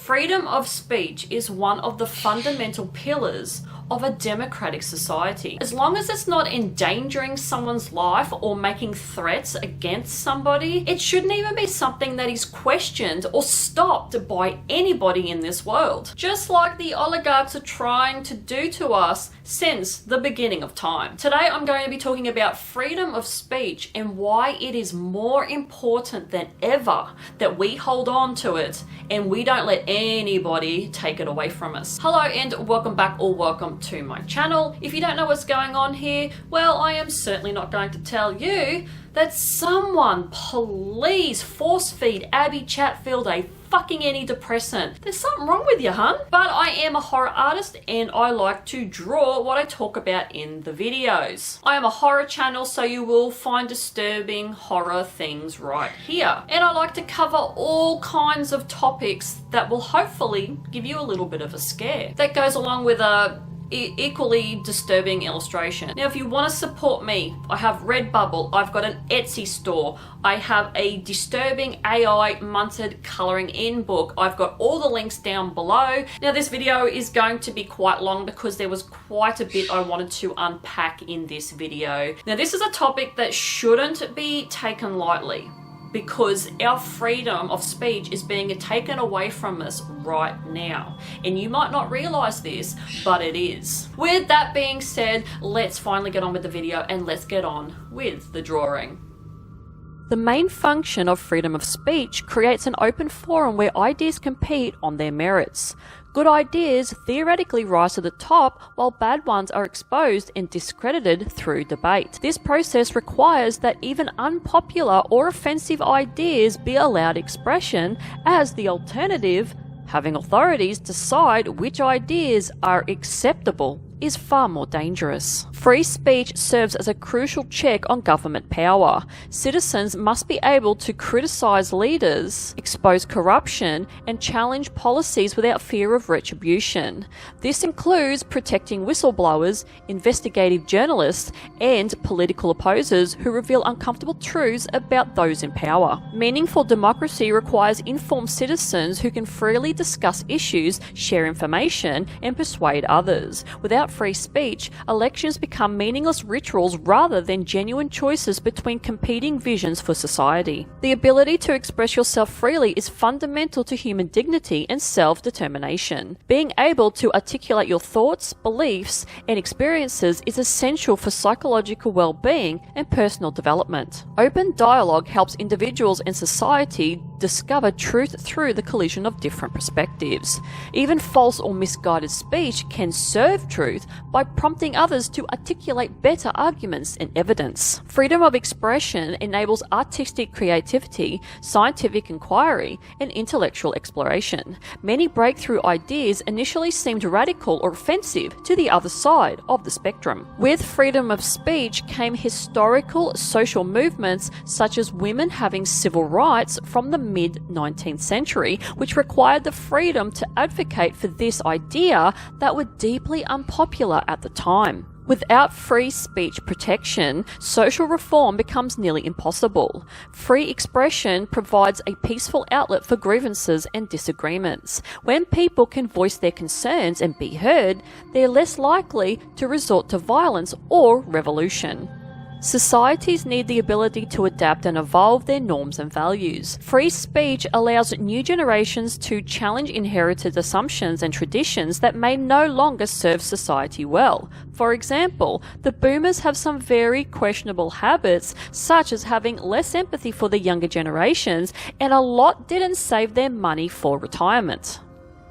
Freedom of speech is one of the fundamental pillars of a democratic society. As long as it's not endangering someone's life or making threats against somebody, it shouldn't even be something that is questioned or stopped by anybody in this world. Just like the oligarchs are trying to do to us since the beginning of time. Today I'm going to be talking about freedom of speech and why it is more important than ever that we hold on to it and we don't let anybody take it away from us. Hello and welcome back, or welcome to my channel. If you don't know what's going on here, well, I am certainly not going to tell you that someone please force feed Abby Chatfield a fucking antidepressant. There's something wrong with you, hun. But I am a horror artist and I like to draw what I talk about in the videos. I am a horror channel, so you will find disturbing horror things right here. And I like to cover all kinds of topics that will hopefully give you a little bit of a scare. That goes along with a equally disturbing illustration. Now, if you want to support me, I have Redbubble, I've got an Etsy store, I have a disturbing AI munted colouring in book. I've got all the links down below. Now, this video is going to be quite long because there was quite a bit I wanted to unpack in this video. Now, this is a topic that shouldn't be taken lightly, because our freedom of speech is being taken away from us right now. And you might not realize this, but it is. With that being said, let's finally get on with the video and let's get on with the drawing. The main function of freedom of speech creates an open forum where ideas compete on their merits. Good ideas theoretically rise to the top, while bad ones are exposed and discredited through debate. This process requires that even unpopular or offensive ideas be allowed expression, as the alternative, having authorities decide which ideas are acceptable, is far more dangerous. Free speech serves as a crucial check on government power. Citizens must be able to criticize leaders, expose corruption, and challenge policies without fear of retribution. This includes protecting whistleblowers, investigative journalists, and political opposers who reveal uncomfortable truths about those in power. Meaningful democracy requires informed citizens who can freely discuss issues, share information, and persuade others. Without free speech, elections become meaningless rituals rather than genuine choices between competing visions for society. The ability to express yourself freely is fundamental to human dignity and self-determination. Being able to articulate your thoughts, beliefs, and experiences is essential for psychological well-being and personal development. Open dialogue helps individuals and society discover truth through the collision of different perspectives. Even false or misguided speech can serve truth by prompting others to articulate better arguments and evidence. Freedom of expression enables artistic creativity, scientific inquiry, and intellectual exploration. Many breakthrough ideas initially seemed radical or offensive to the other side of the spectrum. With freedom of speech came historical social movements such as women having civil rights from the mid-19th century, which required the freedom to advocate for this idea that were deeply unpopular at the time. Without free speech protection, social reform becomes nearly impossible. Free expression provides a peaceful outlet for grievances and disagreements. When people can voice their concerns and be heard, they're less likely to resort to violence or revolution. Societies need the ability to adapt and evolve their norms and values. Free speech allows new generations to challenge inherited assumptions and traditions that may no longer serve society well. For example, the boomers have some very questionable habits, such as having less empathy for the younger generations, and a lot didn't save their money for retirement.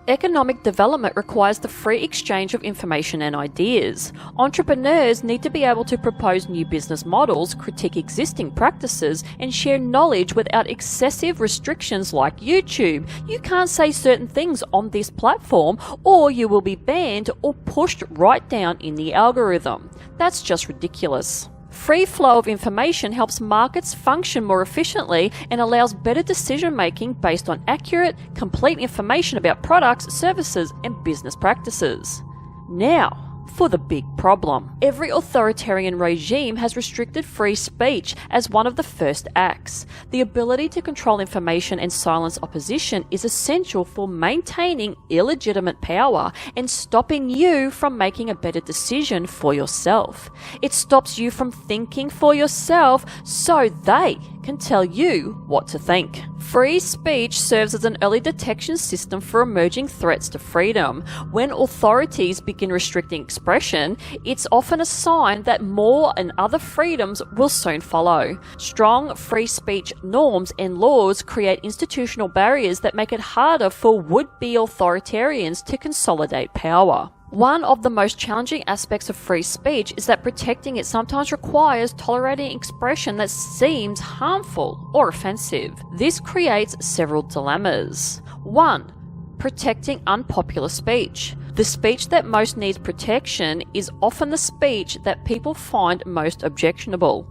Economic development requires the free exchange of information and ideas. Entrepreneurs need to be able to propose new business models, critique existing practices, and share knowledge without excessive restrictions like YouTube. You can't say certain things on this platform, or you will be banned or pushed right down in the algorithm. That's just ridiculous. Free flow of information helps markets function more efficiently and allows better decision making based on accurate, complete information about products, services, and business practices. Now, for the big problem. Every authoritarian regime has restricted free speech as one of the first acts. The ability to control information and silence opposition is essential for maintaining illegitimate power and stopping you from making a better decision for yourself. It stops you from thinking for yourself so they can tell you what to think. Free speech serves as an early detection system for emerging threats to freedom. When authorities begin restricting expression, it's often a sign that more and other freedoms will soon follow. Strong free speech norms and laws create institutional barriers that make it harder for would-be authoritarians to consolidate power. One of the most challenging aspects of free speech is that protecting it sometimes requires tolerating expression that seems harmful or offensive. This creates several dilemmas. 1. Protecting unpopular speech. The speech that most needs protection is often the speech that people find most objectionable.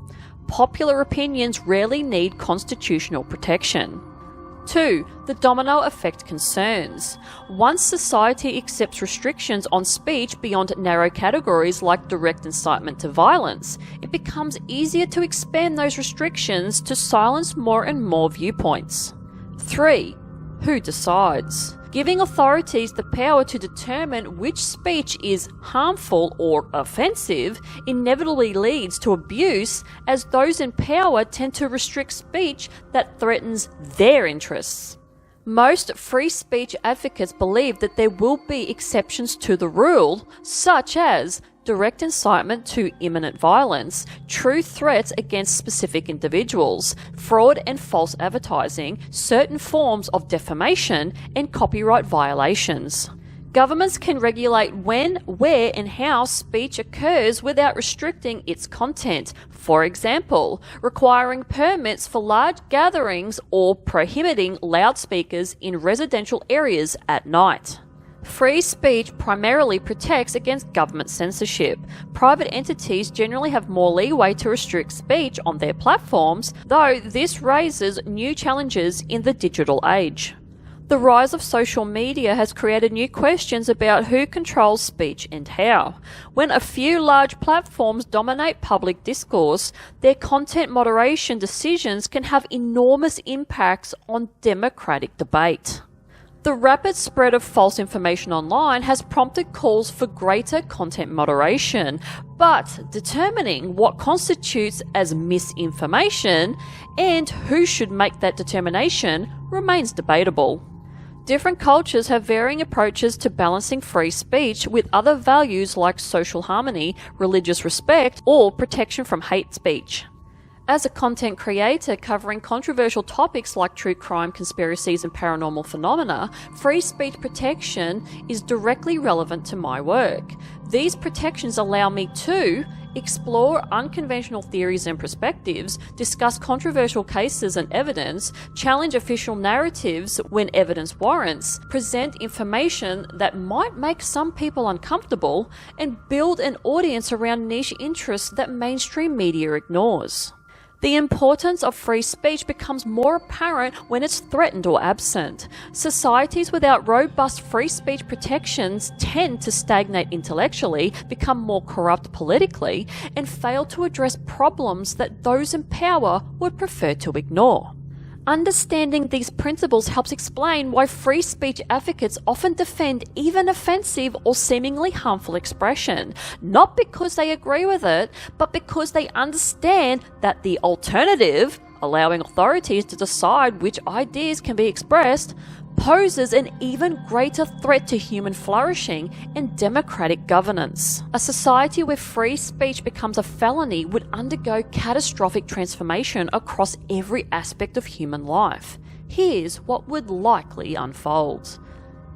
Popular opinions rarely need constitutional protection. 2. The domino effect concerns. Once society accepts restrictions on speech beyond narrow categories like direct incitement to violence, it becomes easier to expand those restrictions to silence more and more viewpoints. 3. Who decides? Giving authorities the power to determine which speech is harmful or offensive inevitably leads to abuse, as those in power tend to restrict speech that threatens their interests. Most free speech advocates believe that there will be exceptions to the rule, such as direct incitement to imminent violence, true threats against specific individuals, fraud and false advertising, certain forms of defamation, and copyright violations. Governments can regulate when, where, and how speech occurs without restricting its content. For example, requiring permits for large gatherings or prohibiting loudspeakers in residential areas at night. Free speech primarily protects against government censorship. Private entities generally have more leeway to restrict speech on their platforms, though this raises new challenges in the digital age. The rise of social media has created new questions about who controls speech and how. When a few large platforms dominate public discourse, their content moderation decisions can have enormous impacts on democratic debate. The rapid spread of false information online has prompted calls for greater content moderation, but determining what constitutes as misinformation and who should make that determination remains debatable. Different cultures have varying approaches to balancing free speech with other values like social harmony, religious respect, or protection from hate speech. As a content creator covering controversial topics like true crime, conspiracies, and paranormal phenomena, free speech protection is directly relevant to my work. These protections allow me to explore unconventional theories and perspectives, discuss controversial cases and evidence, challenge official narratives when evidence warrants, present information that might make some people uncomfortable, and build an audience around niche interests that mainstream media ignores. The importance of free speech becomes more apparent when it's threatened or absent. Societies without robust free speech protections tend to stagnate intellectually, become more corrupt politically, and fail to address problems that those in power would prefer to ignore. Understanding these principles helps explain why free speech advocates often defend even offensive or seemingly harmful expression, not because they agree with it, but because they understand that the alternative, allowing authorities to decide which ideas can be expressed, poses an even greater threat to human flourishing and democratic governance. A society where free speech becomes a felony would undergo catastrophic transformation across every aspect of human life. Here's what would likely unfold.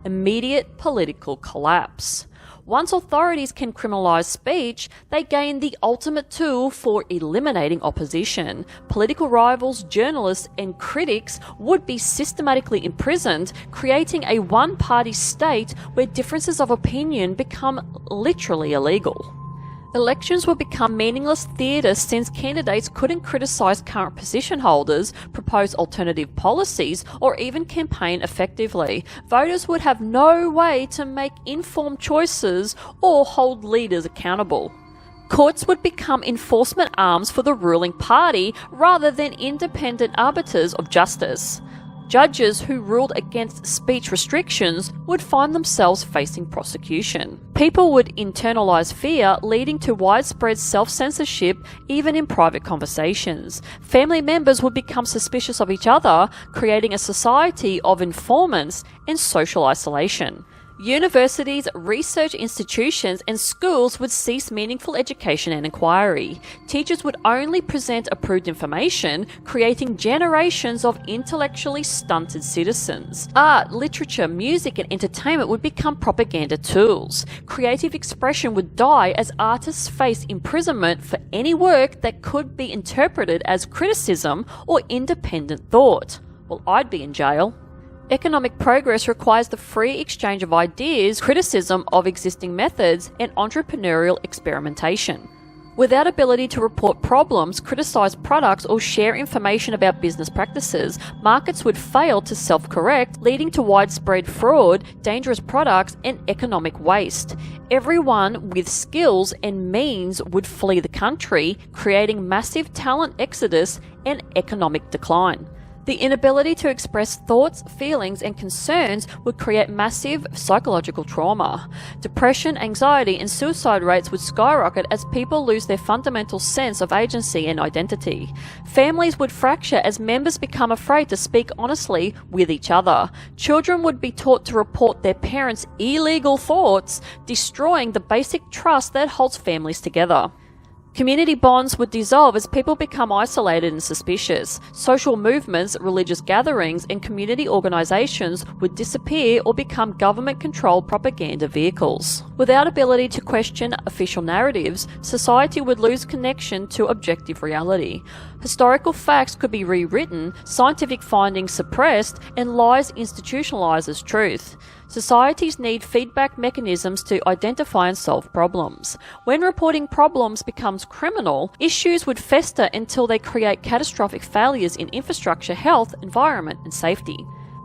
Immediate political collapse. Once authorities can criminalize speech, they gain the ultimate tool for eliminating opposition. Political rivals, journalists, and critics would be systematically imprisoned, creating a one-party state where differences of opinion become literally illegal. Elections would become meaningless theatre since candidates couldn't criticise current position holders, propose alternative policies, or even campaign effectively. Voters would have no way to make informed choices or hold leaders accountable. Courts would become enforcement arms for the ruling party rather than independent arbiters of justice. Judges who ruled against speech restrictions would find themselves facing prosecution. People would internalise fear, leading to widespread self-censorship even in private conversations. Family members would become suspicious of each other, creating a society of informants and social isolation. Universities, research institutions, and schools would cease meaningful education and inquiry. Teachers would only present approved information, creating generations of intellectually stunted citizens. Art, literature, music, and entertainment would become propaganda tools. Creative expression would die as artists face imprisonment for any work that could be interpreted as criticism or independent thought. Well, I'd be in jail. Economic progress requires the free exchange of ideas, criticism of existing methods, and entrepreneurial experimentation. Without ability to report problems, criticize products, or share information about business practices, markets would fail to self-correct, leading to widespread fraud, dangerous products, and economic waste. Everyone with skills and means would flee the country, creating massive talent exodus and economic decline. The inability to express thoughts, feelings, and concerns would create massive psychological trauma. Depression, anxiety, and suicide rates would skyrocket as people lose their fundamental sense of agency and identity. Families would fracture as members become afraid to speak honestly with each other. Children would be taught to report their parents' illegal thoughts, destroying the basic trust that holds families together. Community bonds would dissolve as people become isolated and suspicious. Social movements, religious gatherings, and community organisations would disappear or become government-controlled propaganda vehicles. Without ability to question official narratives, society would lose connection to objective reality. Historical facts could be rewritten, scientific findings suppressed, and lies institutionalised as truth. Societies need feedback mechanisms to identify and solve problems. When reporting problems becomes criminal, issues would fester until they create catastrophic failures in infrastructure, health, environment, and safety.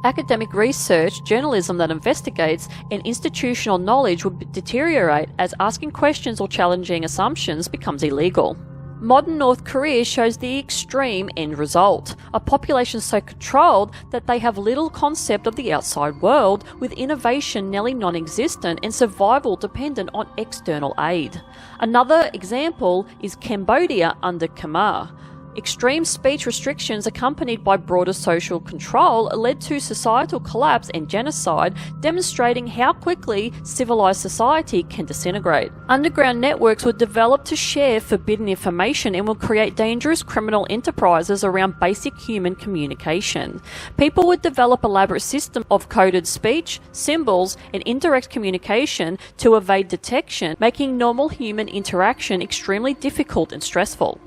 Academic research, journalism that investigates, and institutional knowledge would deteriorate as asking questions or challenging assumptions becomes illegal. Modern North Korea shows the extreme end result, a population so controlled that they have little concept of the outside world, with innovation nearly non-existent and survival dependent on external aid. Another example is Cambodia under Khmer. Extreme speech restrictions accompanied by broader social control led to societal collapse and genocide, demonstrating how quickly civilized society can disintegrate. Underground networks were developed to share forbidden information and will create dangerous criminal enterprises around basic human communication. People would develop elaborate systems of coded speech, symbols, and indirect communication to evade detection, making normal human interaction extremely difficult and stressful.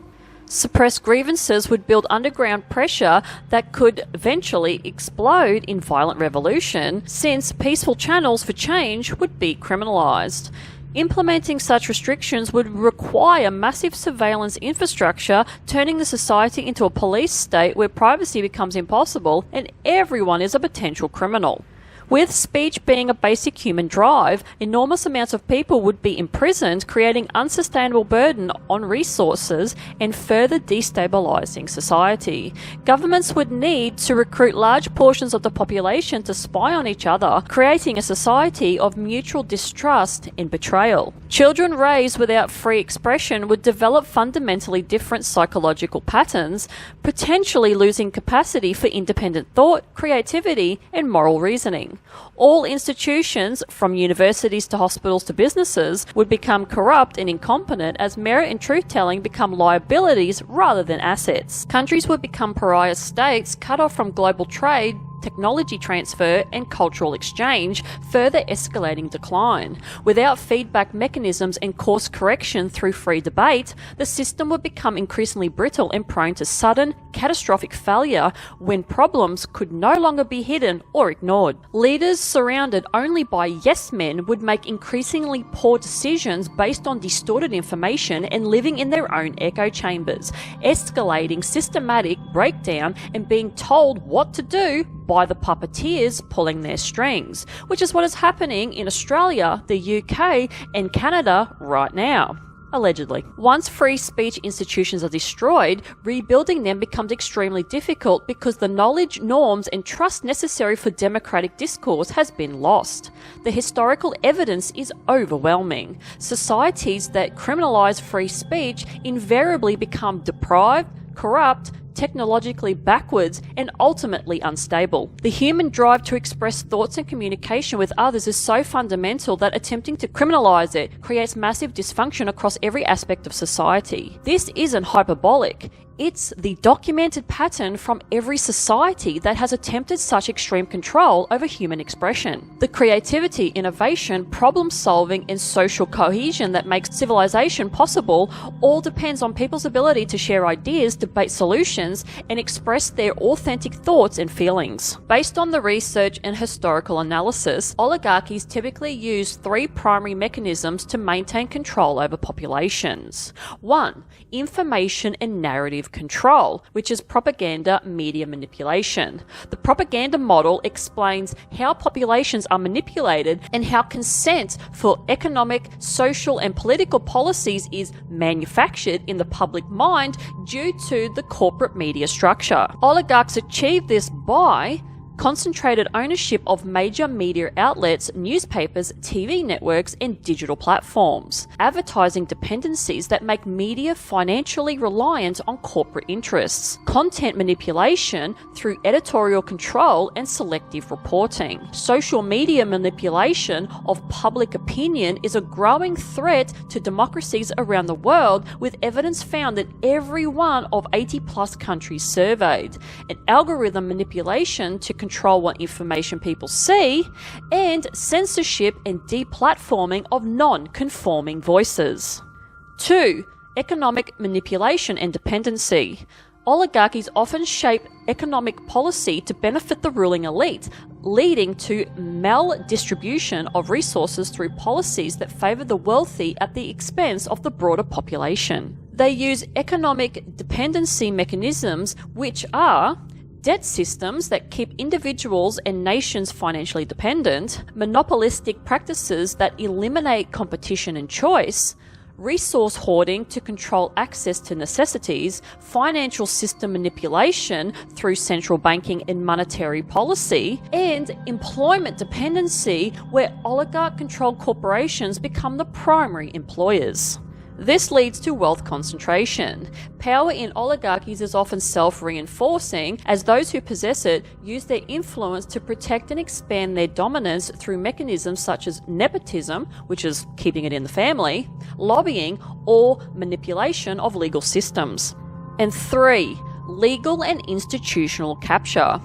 Suppressed grievances would build underground pressure that could eventually explode in violent revolution, since peaceful channels for change would be criminalised. Implementing such restrictions would require massive surveillance infrastructure, turning the society into a police state where privacy becomes impossible and everyone is a potential criminal. With speech being a basic human drive, enormous amounts of people would be imprisoned, creating unsustainable burden on resources and further destabilising society. Governments would need to recruit large portions of the population to spy on each other, creating a society of mutual distrust and betrayal. Children raised without free expression would develop fundamentally different psychological patterns, potentially losing capacity for independent thought, creativity, and moral reasoning. All institutions, from universities to hospitals to businesses, would become corrupt and incompetent as merit and truth-telling become liabilities rather than assets. Countries would become pariah states, cut off from global trade technology transfer, and cultural exchange, further escalating decline. Without feedback mechanisms and course correction through free debate, the system would become increasingly brittle and prone to sudden, catastrophic failure when problems could no longer be hidden or ignored. Leaders surrounded only by yes men would make increasingly poor decisions based on distorted information and living in their own echo chambers, escalating systematic breakdown and being told what to do by the puppeteers pulling their strings, which is what is happening in Australia, the UK, and Canada right now. Allegedly. Once free speech institutions are destroyed, rebuilding them becomes extremely difficult because the knowledge, norms, and trust necessary for democratic discourse has been lost. The historical evidence is overwhelming. Societies that criminalize free speech invariably become deprived, corrupt, technologically backwards, and ultimately unstable. The human drive to express thoughts and communication with others is so fundamental that attempting to criminalize it creates massive dysfunction across every aspect of society. This isn't hyperbolic. It's the documented pattern from every society that has attempted such extreme control over human expression. The creativity, innovation, problem solving, and social cohesion that makes civilization possible all depends on people's ability to share ideas, debate solutions, and express their authentic thoughts and feelings. Based on the research and historical analysis, oligarchies typically use three primary mechanisms to maintain control over populations. 1. Information and narrative control, which is propaganda media manipulation. The propaganda model explains how populations are manipulated and how consent for economic, social, and political policies is manufactured in the public mind due to the corporate media structure. Oligarchs achieve this by concentrated ownership of major media outlets, newspapers, TV networks, and digital platforms. Advertising dependencies that make media financially reliant on corporate interests. Content manipulation through editorial control and selective reporting. Social media manipulation of public opinion is a growing threat to democracies around the world, with evidence found in every one of 80+ countries surveyed. And algorithm manipulation to control what information people see, and censorship and deplatforming of non-conforming voices. 2. Economic manipulation and dependency. Oligarchies often shape economic policy to benefit the ruling elite, leading to maldistribution of resources through policies that favour the wealthy at the expense of the broader population. They use economic dependency mechanisms, which are debt systems that keep individuals and nations financially dependent, monopolistic practices that eliminate competition and choice, resource hoarding to control access to necessities, financial system manipulation through central banking and monetary policy, and employment dependency where oligarch-controlled corporations become the primary employers. This leads to wealth concentration. Power in oligarchies is often self-reinforcing, as those who possess it use their influence to protect and expand their dominance through mechanisms such as nepotism, which is keeping it in the family, lobbying, or manipulation of legal systems. And 3. Legal and institutional capture.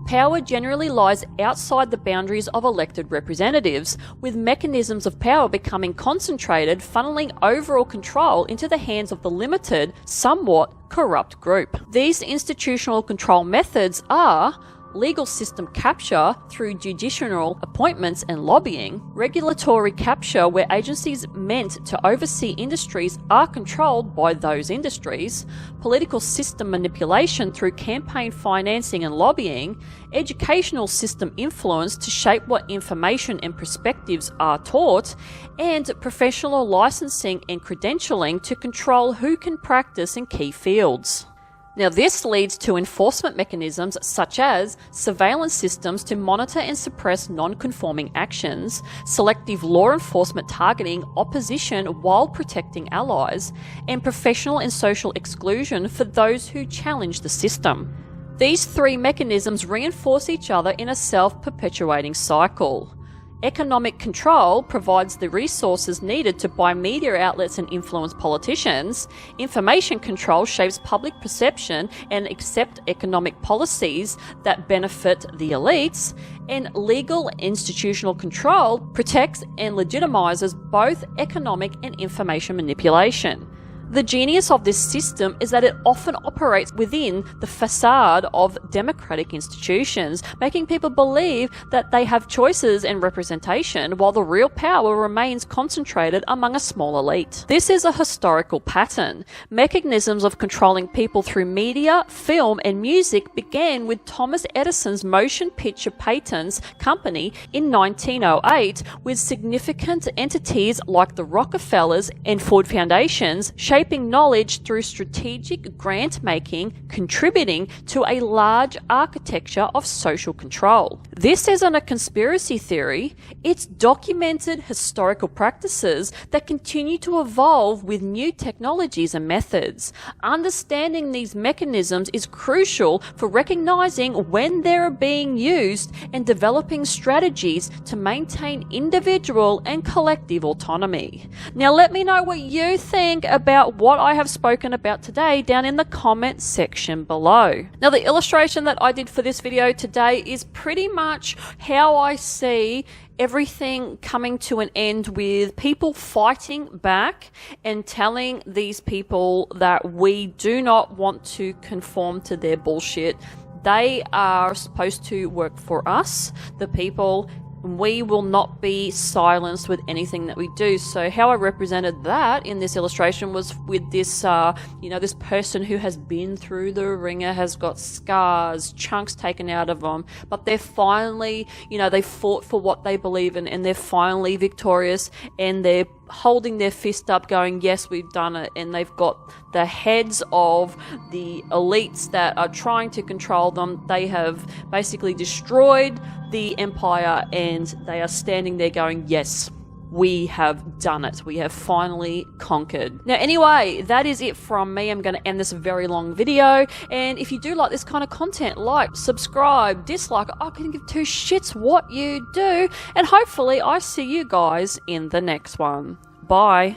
Power generally lies outside the boundaries of elected representatives, with mechanisms of power becoming concentrated, funneling overall control into the hands of the limited, somewhat corrupt group. These institutional control methods are legal system capture through judicial appointments and lobbying, regulatory capture where agencies meant to oversee industries are controlled by those industries, political system manipulation through campaign financing and lobbying, educational system influence to shape what information and perspectives are taught, and professional licensing and credentialing to control who can practice in key fields. Now, this leads to enforcement mechanisms such as surveillance systems to monitor and suppress non-conforming actions, selective law enforcement targeting opposition while protecting allies, and professional and social exclusion for those who challenge the system. These three mechanisms reinforce each other in a self-perpetuating cycle. Economic control provides the resources needed to buy media outlets and influence politicians. Information control shapes public perception and accept economic policies that benefit the elites. And legal institutional control protects and legitimizes both economic and information manipulation. The genius of this system is that it often operates within the facade of democratic institutions, making people believe that they have choices and representation, while the real power remains concentrated among a small elite. This is a historical pattern. Mechanisms of controlling people through media, film, and music began with Thomas Edison's motion picture patents company in 1908, with significant entities like the Rockefellers and Ford Foundations shaping knowledge through strategic grant making, contributing to a large architecture of social control. This isn't a conspiracy theory, it's documented historical practices that continue to evolve with new technologies and methods. Understanding these mechanisms is crucial for recognizing when they're being used and developing strategies to maintain individual and collective autonomy. Now let me know what you think about what I have spoken about today down in the comment section below. Now the illustration that I did for this video today is pretty much how I see everything coming to an end, with people fighting back and telling these people that we do not want to conform to their bullshit. They are supposed to work for us, the people. We will not be silenced with anything that we do. So how I represented that in this illustration was with this, this person who has been through the ringer, has got scars, chunks taken out of them, but they're finally, they fought for what they believe in, and they're finally victorious, and they're holding their fist up going, yes, we've done it. And they've got the heads of the elites that are trying to control them. They have basically destroyed the empire, and they are standing there going, yes, we have done it. We have finally conquered. Now, anyway, that is it from me. I'm going to end this very long video. And if you do like this kind of content, like, subscribe, dislike. I couldn't give two shits what you do. And hopefully I see you guys in the next one. Bye.